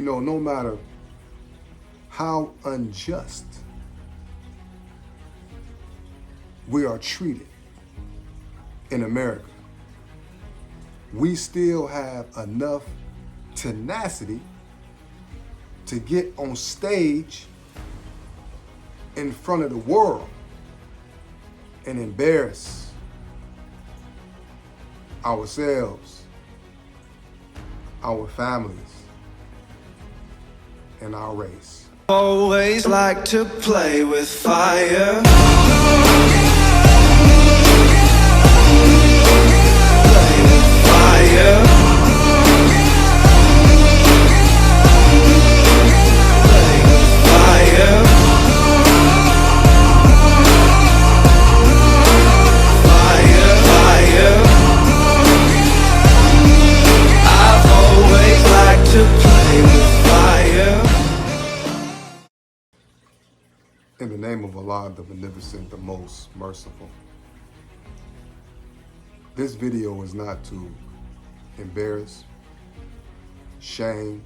No matter how unjust we are treated in America, we still have enough tenacity to get on stage in front of the world and embarrass ourselves, our families, and our race. Always like to play with fire. Play with fire. Play with fire. Fire, fire. I've always liked to play with fire. In the name of Allah, the Beneficent, the Most Merciful. This video is not to embarrass, shame,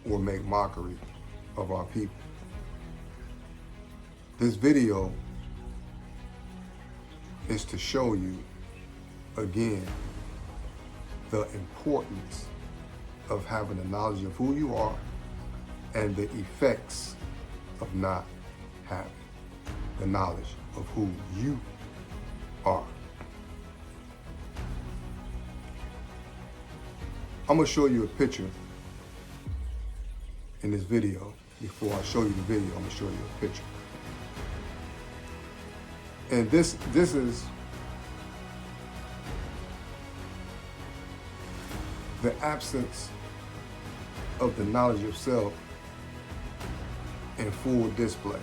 or make mockery of our people. This video is to show you, again, the importance of having the knowledge of who you are and the effects of not having the knowledge of who you are. I'm gonna show you a picture in this video. Before I show you the video, I'm gonna show you a picture. And this is the absence of the knowledge of self in full display.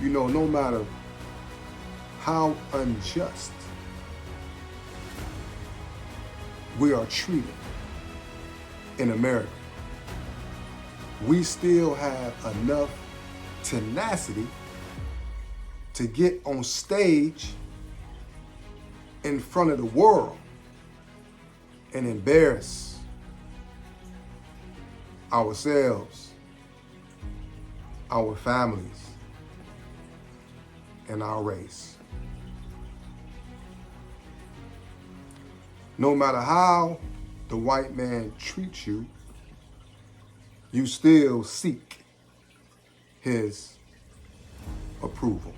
No matter how unjust we are treated in America, we still have enough tenacity to get on stage in front of the world and embarrass ourselves, our families, and our race. No matter how the white man treats you, you still seek his approval.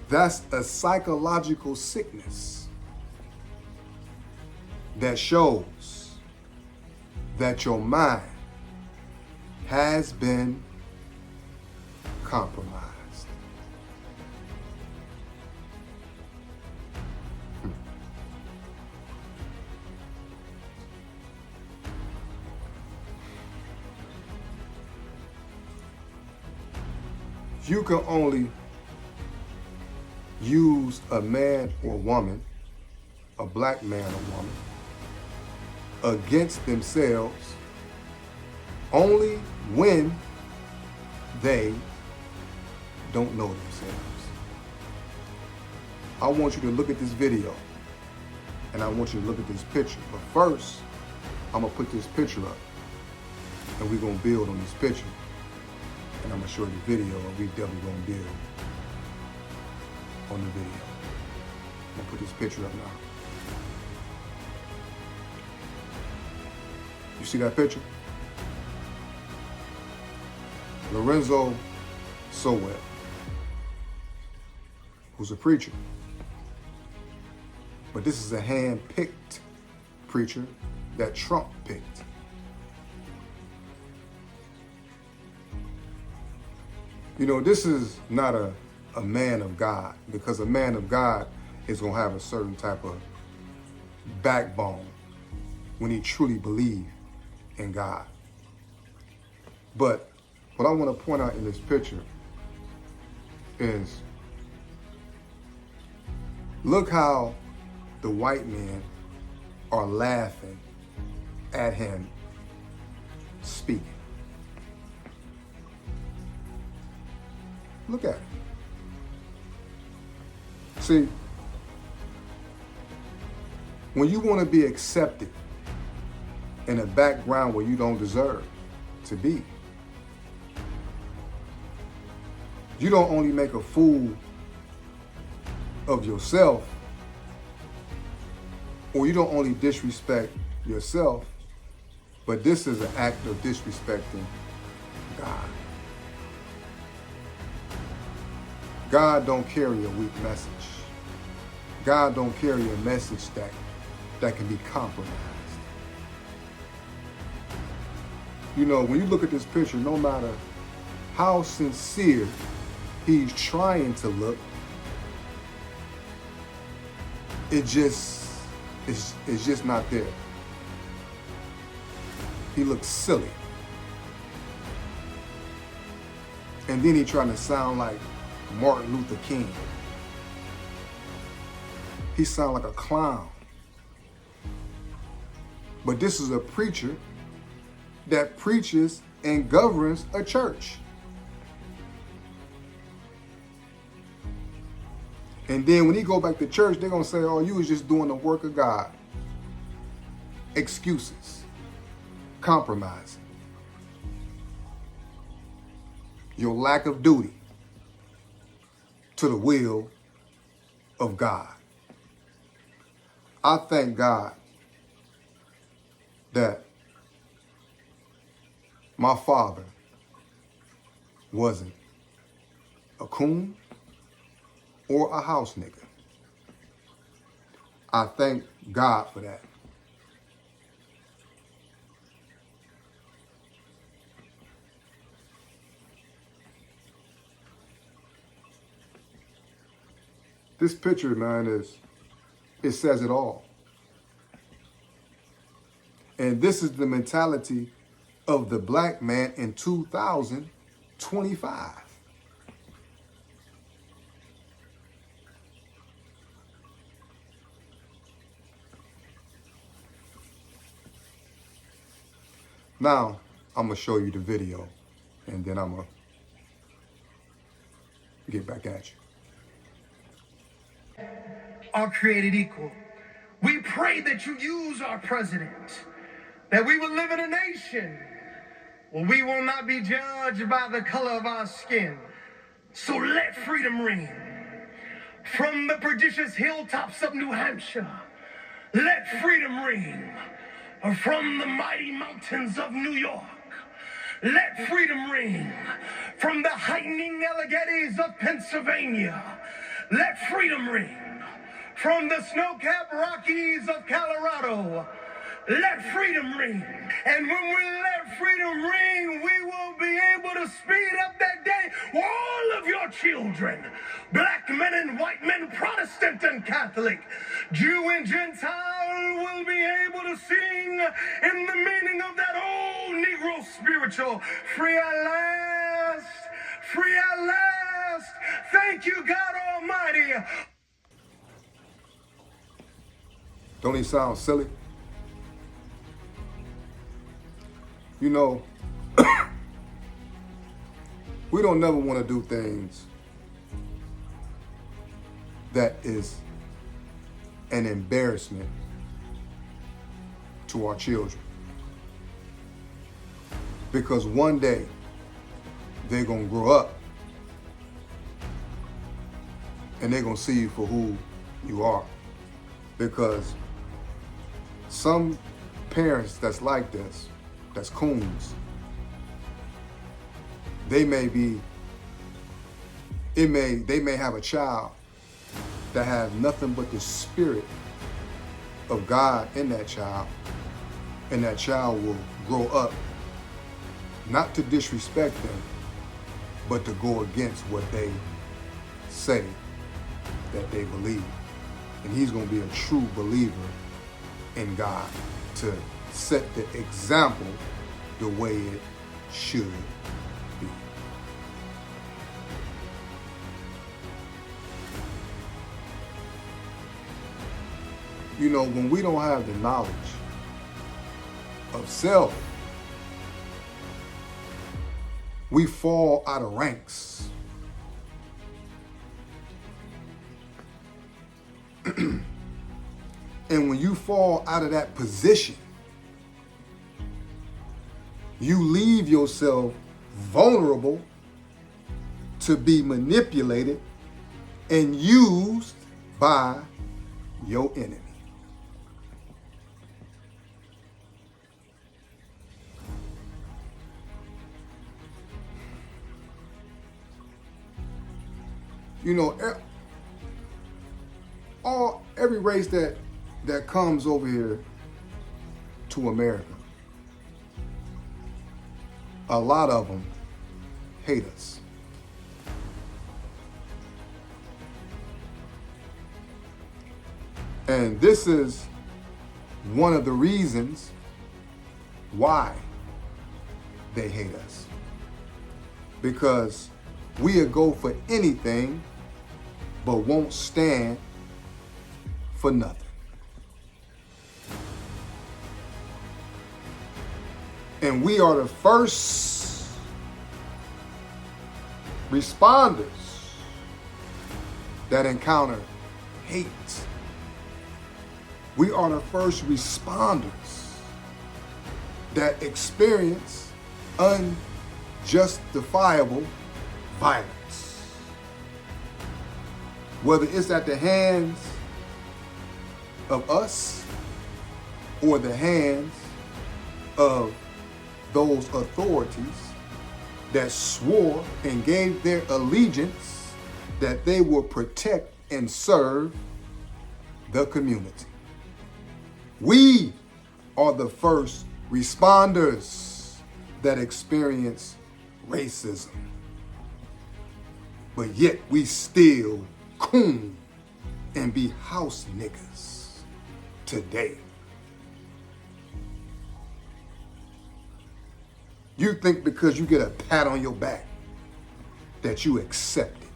That's a psychological sickness that shows that your mind has been compromised. You can only use a man or woman, a black man or woman, against themselves only when they don't know themselves. I want you to look at this video and I want you to look at this picture. But first, I'm gonna put this picture up and we're gonna build on this picture. And I'm gonna show you the video and we definitely gonna build on the video. I'm gonna put this picture up now. You see that picture? Lorenzo Sowell, who's a preacher. But this is a hand-picked preacher that Trump picked. This is not a man of God, because a man of God is gonna have a certain type of backbone when he truly believes in God. But what I want to point out in this picture is, look how the white men are laughing at him speaking. Look at it. See, when you want to be accepted in a background where you don't deserve to be, you don't only make a fool of yourself, or you don't only disrespect yourself, but this is an act of disrespecting God. God don't carry a weak message. God don't carry a message that can be compromised. You know, when you look at this picture, no matter how sincere he's trying to look, it's just not there. He looks silly. And then he trying to sound like Martin Luther King. He sound like a clown. But this is a preacher that preaches and governs a church. And then when he go back to church, they're going to say, oh, you was just doing the work of God. Excuses. Compromising. Your lack of duty to the will of God. I thank God that my father wasn't a coon or a house nigga. I thank God for that. This picture, man, it says it all. And this is the mentality of the black man in 2025. Now, I'm going to show you the video, and then I'm going to get back at you. Are created equal. We pray that you use our president, that we will live in a nation where we will not be judged by the color of our skin. So let freedom ring from the prodigious hilltops of New Hampshire. Let freedom ring from the mighty mountains of New York. Let freedom ring from the heightening Alleghenies of Pennsylvania. Let freedom ring from the snow-capped Rockies of Colorado. Let freedom ring. And when we let freedom ring, we will be able to speed up that day. All of your children, black men and white men, Protestant and Catholic, Jew and Gentile, will be able to sing in the meaning of that old Negro spiritual. Free at last, free at last. Thank you, God Almighty. Don't he sound silly? You know, we don't never want to do things that is an embarrassment to our children. Because one day they're going to grow up and they're going to see you for who you are. Because some parents that's like this, that's coons, they may have a child that has nothing but the spirit of God in that child, and that child will grow up not to disrespect them, but to go against what they say that they believe. And he's going to be a true believer in God to set the example the way it should be. You know, when we don't have the knowledge of self, we fall out of ranks. And when you fall out of that position, you leave yourself vulnerable to be manipulated and used by your enemy. You know, every race that comes over here to America, a lot of them hate us. And this is one of the reasons why they hate us. Because we'll go for anything but won't stand for nothing. And we are the first responders that encounter hate. We are the first responders that experience unjustifiable violence. Whether it's at the hands of us or the hands of those authorities that swore and gave their allegiance that they will protect and serve the community. We are the first responders that experience racism. But yet we still coon and be house niggas today. You think because you get a pat on your back that you accept it.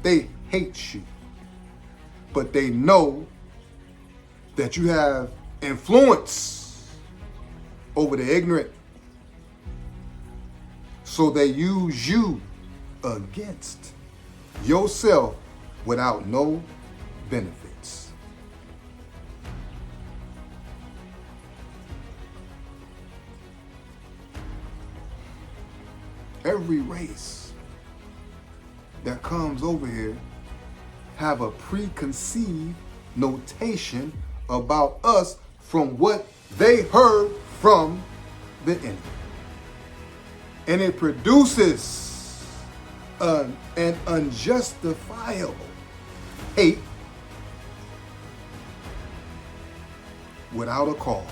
They hate you, but they know that you have influence over the ignorant. So they use you against yourself without no benefits. Every race that comes over here have a preconceived notation about us from what they heard from the enemy. And it produces an unjustifiable hate without a cause.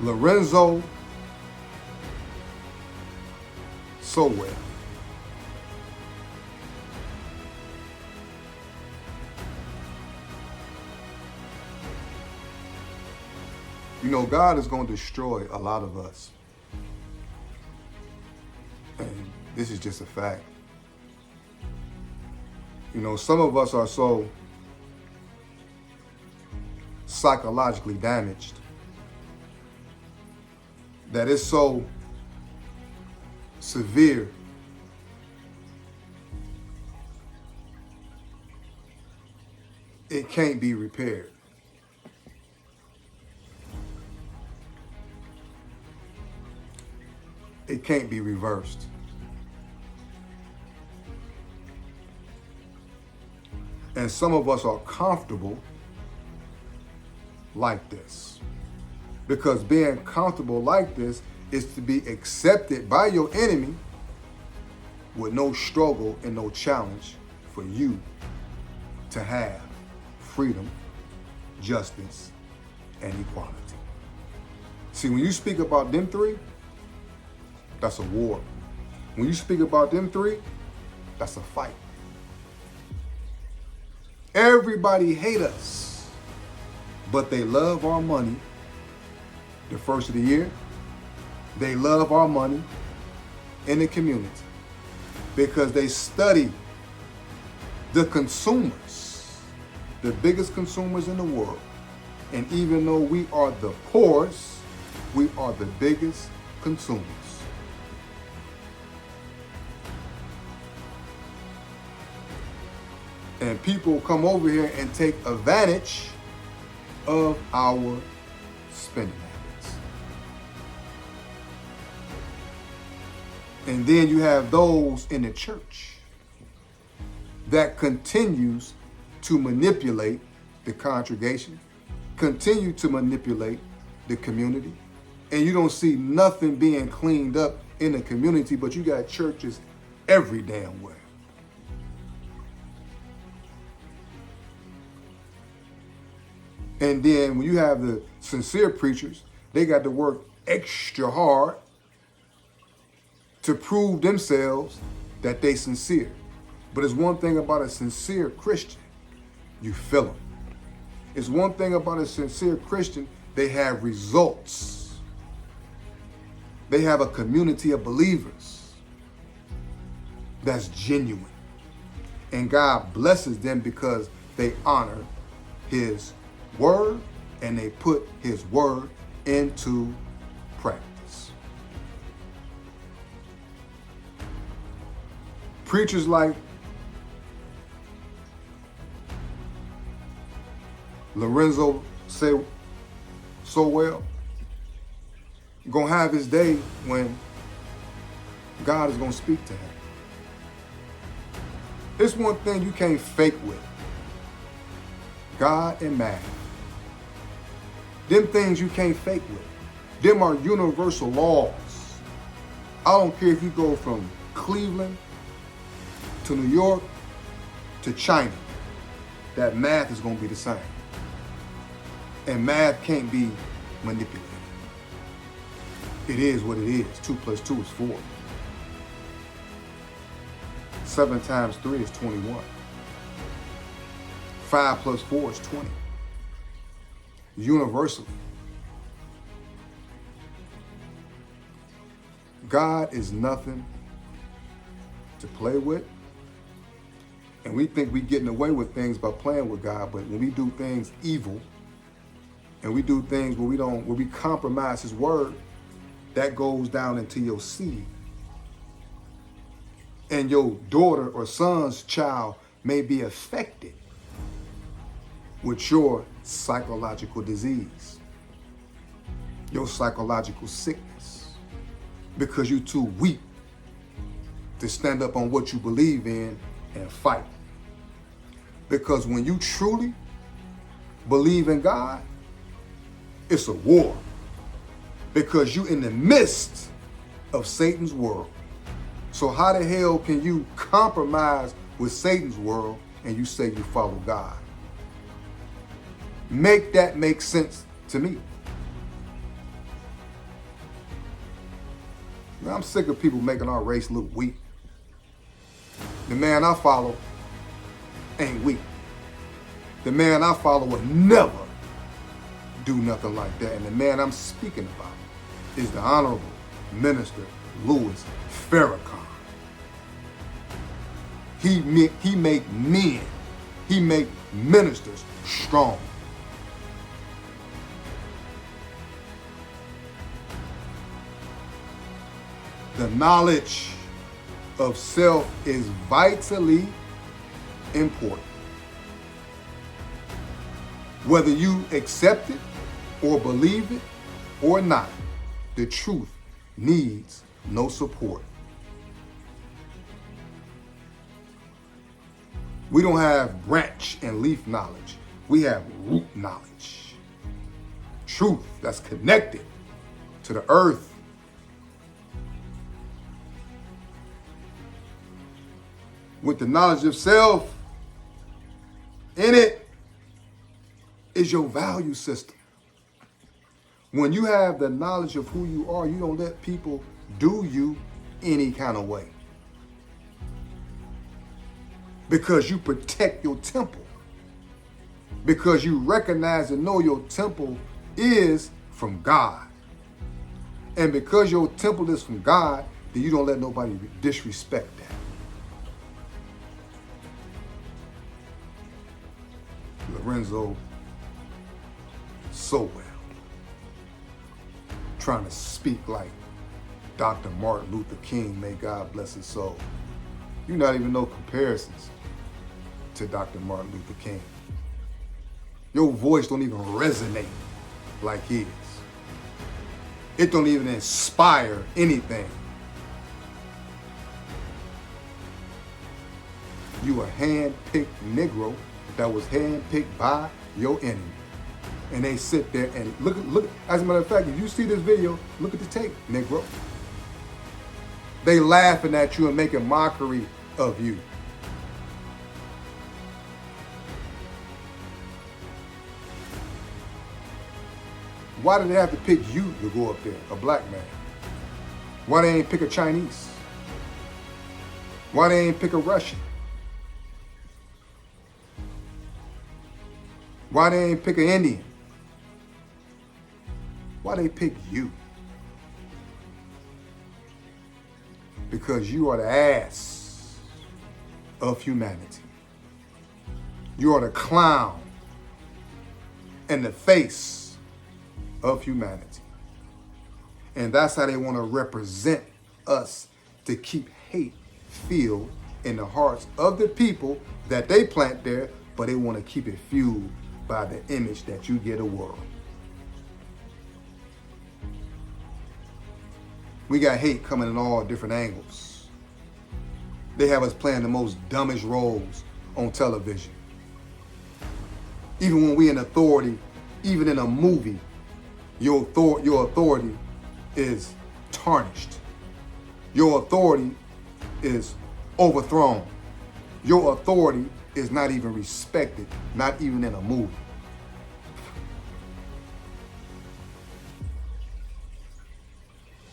Lorenzo so well. You know, God is going to destroy a lot of us. And this is just a fact. You know, some of us are so psychologically damaged that it's so severe it can't be repaired. It can't be reversed. And some of us are comfortable like this. Because being comfortable like this is to be accepted by your enemy with no struggle and no challenge for you to have freedom, justice, and equality. See, when you speak about them three, that's a war. When you speak about them three, that's a fight. Everybody hate us, but they love our money the first of the year. They love our money in the community because they study the consumers, the biggest consumers in the world. And even though we are the poorest, we are the biggest consumers. And people come over here and take advantage of our spending habits. And then you have those in the church that continues to manipulate the congregation, continue to manipulate the community, and you don't see nothing being cleaned up in the community, but you got churches every damn where. And then when you have the sincere preachers, they got to work extra hard to prove themselves that they sincere. But it's one thing about a sincere Christian, you feel them. It's one thing about a sincere Christian, they have results. They have a community of believers that's genuine. And God blesses them because they honor his word and they put his word into practice. Preachers like Lorenzo say so well, gonna have his day when God is gonna speak to him. It's one thing you can't fake with. God and math. Them things you can't fake with. Them are universal laws. I don't care if you go from Cleveland to New York to China. That math is gonna be the same. And math can't be manipulated. It is what it is. 2 + 2 is 4. 7 times 3 is 21. 5 + 4 is 20. Universally. God is nothing to play with. And we think we're getting away with things by playing with God, but when we do things evil, and we do things where we compromise his word, that goes down into your seed. And your daughter or son's child may be affected with your psychological disease, your psychological sickness, because you're too weak to stand up on what you believe in and fight. Because when you truly believe in God, it's a war, because you're in the midst of Satan's world. So how the hell can you compromise with Satan's world and you say you follow God? Make that make sense to me. Now, I'm sick of people making our race look weak. The man I follow ain't weak. The man I follow will never do nothing like that. And the man I'm speaking about is the Honorable Minister Louis Farrakhan. He make men, he make ministers strong. The knowledge of self is vitally important. Whether you accept it or believe it or not, the truth needs no support. We don't have branch and leaf knowledge. We have root knowledge. Truth that's connected to the earth. With the knowledge of self in it is your value system. When you have the knowledge of who you are, you don't let people do you any kind of way. Because you protect your temple. Because you recognize and know your temple is from God. And because your temple is from God, then you don't let nobody disrespect that. Lorenzo so well, trying to speak like Dr. Martin Luther King, may God bless his soul. You not even know comparisons to Dr. Martin Luther King. Your voice don't even resonate like his. It don't even inspire anything. You a hand-picked Negro that was hand-picked by your enemy. And they sit there and look. As a matter of fact, if you see this video, look at the tape, Negro. They laughing at you and making mockery of you. Why did they have to pick you to go up there, a black man? Why they ain't pick a Chinese? Why they ain't pick a Russian? Why they ain't pick an Indian? Why they pick you? Because you are the ass of humanity. You are the clown and the face of humanity. And that's how they want to represent us, to keep hate filled in the hearts of the people that they plant there, but they want to keep it fueled by the image that you give the world. We got hate coming in all different angles. They have us playing the most dumbest roles on television. Even when we in authority, even in a movie, your authority is tarnished. Your authority is overthrown. Your authority is not even respected, not even in a movie.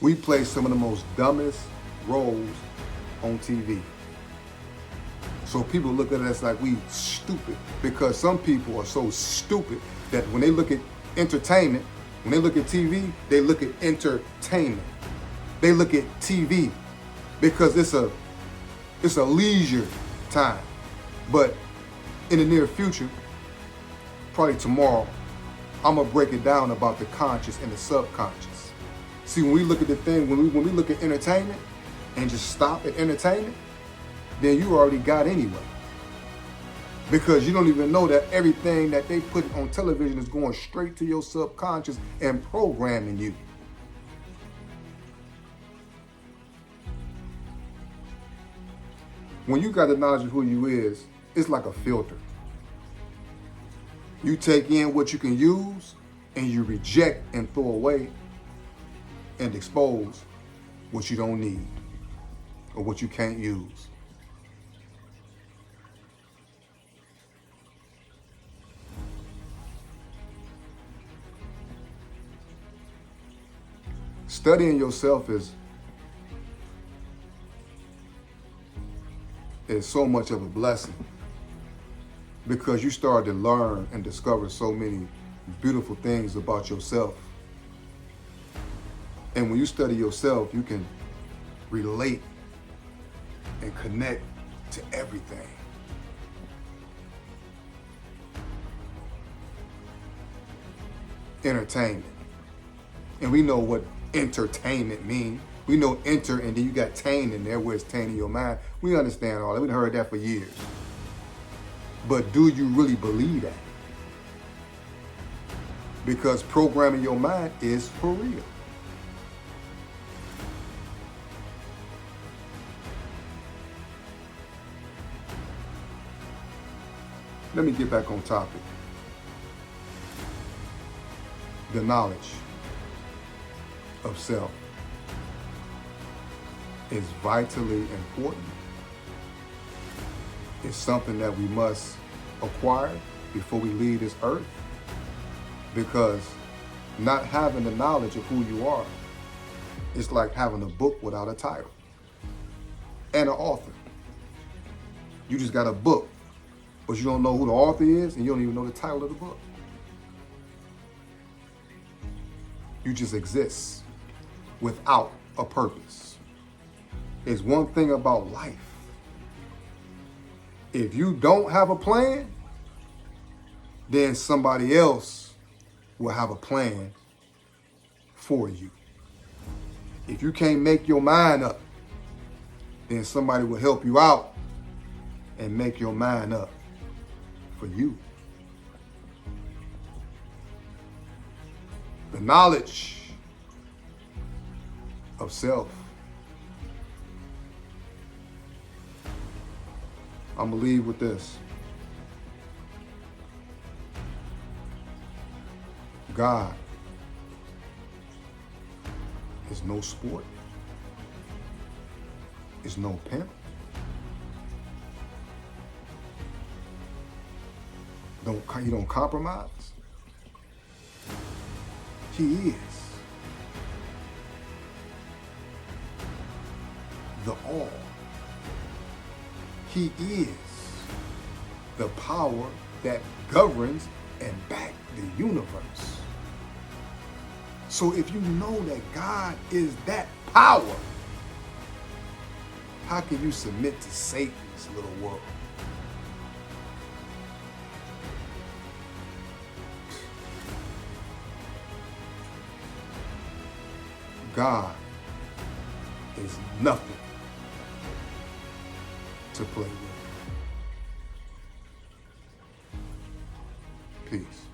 We play some of the most dumbest roles on TV. So people look at us like we stupid, because some people are so stupid that when they look at entertainment, when they look at TV, they look at entertainment. They look at TV because it's a leisure time. But in the near future, probably tomorrow, I'm gonna break it down about the conscious and the subconscious. See, when we look at the thing, when we look at entertainment and just stop at entertainment, then you already got anyway. Because you don't even know that everything that they put on television is going straight to your subconscious and programming you. When you got the knowledge of who you is, it's like a filter. You take in what you can use and you reject and throw away and expose what you don't need or what you can't use. Studying yourself is so much of a blessing, because you start to learn and discover so many beautiful things about yourself. And when you study yourself, you can relate and connect to everything. Entertainment. And we know what entertainment means. We know enter, and then you got tain in there, where it's tainting your mind. We understand all that. We've heard that for years. But do you really believe that? Because programming your mind is for real. Let me get back on topic. The knowledge of self is vitally important. It's something that we must acquire before we leave this earth, because not having the knowledge of who you are is like having a book without a title and an author. You just got a book, but you don't know who the author is, and you don't even know the title of the book. You just exist without a purpose. It's one thing about life. If you don't have a plan, then somebody else will have a plan for you. If you can't make your mind up, then somebody will help you out and make your mind up for you. The knowledge of self. I'm gonna leave with this. God is no sport. Is no pimp. He don't compromise. He is the all. He is the power that governs and backs the universe. So if you know that God is that power, how can you submit to Satan's little world? God is nothing to play with. Peace.